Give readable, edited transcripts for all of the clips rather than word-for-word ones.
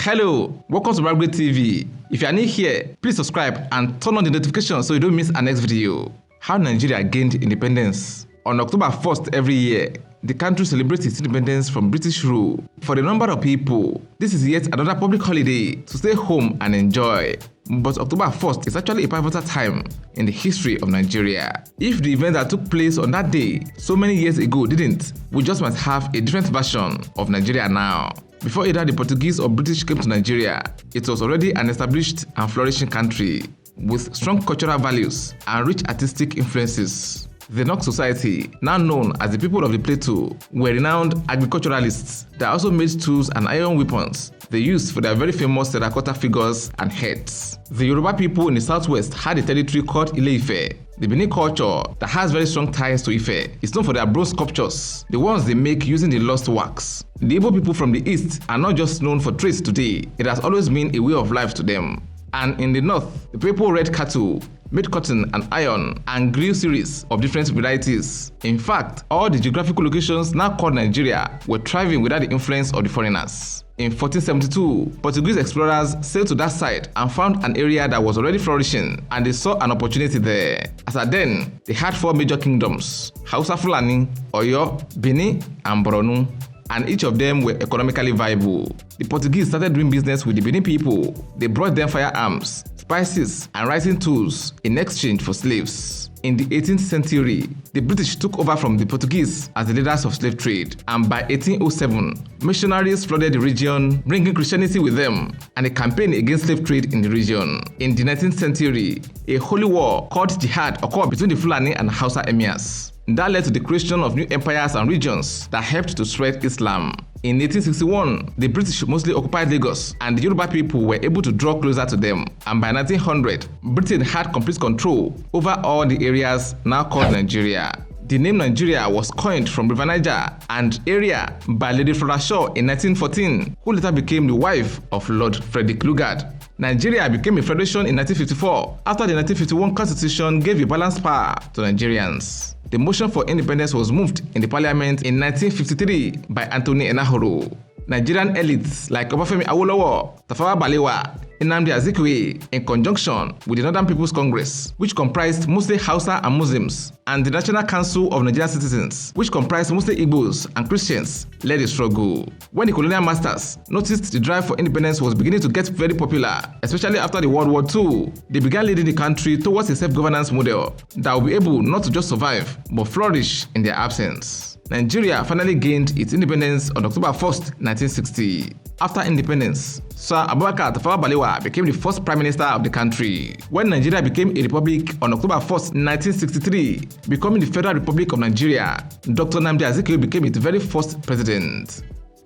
Hello, welcome to Margaret TV. If you are new here, please subscribe and turn on the notification so you don't miss our next video. How Nigeria gained independence. On October 1st every year, the country celebrates its independence from British rule. For a number of people, this is yet another public holiday to stay home and enjoy. But October 1st is actually a pivotal time in the history of Nigeria. If the event that took place on that day so many years ago didn't, we just might have a different version of Nigeria now. Before either the Portuguese or British came to Nigeria, it was already an established and flourishing country with strong cultural values and rich artistic influences. The Nok society, now known as the people of the Plateau, were renowned agriculturalists that also made tools and iron weapons they used for their very famous terracotta figures and heads. The Yoruba people in the southwest had a territory called Ile-Ife. The Benin culture that has very strong ties to Ife is known for their bronze sculptures, the ones they make using the lost wax. The Igbo people from the east are not just known for trades today, it has always been a way of life to them. And in the north, the people reared cattle, made cotton and iron, and grew series of different varieties. In fact, all the geographical locations now called Nigeria were thriving without the influence of the foreigners. In 1472, Portuguese explorers sailed to that side and found an area that was already flourishing, and they saw an opportunity there. As at then, they had 4 major kingdoms: Hausa Fulani, Oyo, Benin, and Borno, and each of them were economically viable. The Portuguese started doing business with the Benin people. They brought them firearms, spices, and writing tools in exchange for slaves. In the 18th century, the British took over from the Portuguese as the leaders of slave trade, and by 1807, missionaries flooded the region, bringing Christianity with them, and a campaign against slave trade in the region. In the 19th century, a holy war called Jihad occurred between the Fulani and Hausa emirs. That led to the creation of new empires and regions that helped to spread Islam. In 1861, the British mostly occupied Lagos, and the Yoruba people were able to draw closer to them. And by 1900, Britain had complete control over all the areas now called Nigeria. The name Nigeria was coined from River Niger and area by Lady Flora Shaw in 1914, who later became the wife of Lord Frederick Lugard. Nigeria became a federation in 1954 after the 1951 constitution gave a balanced power to Nigerians. The motion for independence was moved in the parliament in 1953 by Anthony Enahoro. Nigerian elites like Obafemi Awolowo, Tafawa Balewa, Nnamdi Azikiwe, in conjunction with the Northern People's Congress, which comprised mostly Hausa and Muslims, and the National Council of Nigerian Citizens, which comprised mostly Igbos and Christians, led the struggle. When the colonial masters noticed the drive for independence was beginning to get very popular, especially after the World War II, they began leading the country towards a self-governance model that will be able not to just survive, but flourish in their absence. Nigeria finally gained its independence on October 1st, 1960. After independence, Sir Abubakar Tafawa Balewa became the first prime minister of the country. When Nigeria became a republic on October 1st, 1963, becoming the Federal Republic of Nigeria, Dr. Nnamdi Azikiwe became its very first president.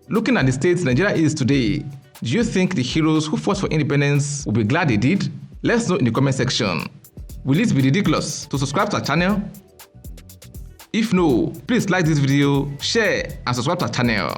Looking at the state Nigeria is today, do you think the heroes who fought for independence will be glad they did? Let's know in the comment section. Will it be ridiculous to subscribe to our channel? If no, please like this video, share, and subscribe to our channel.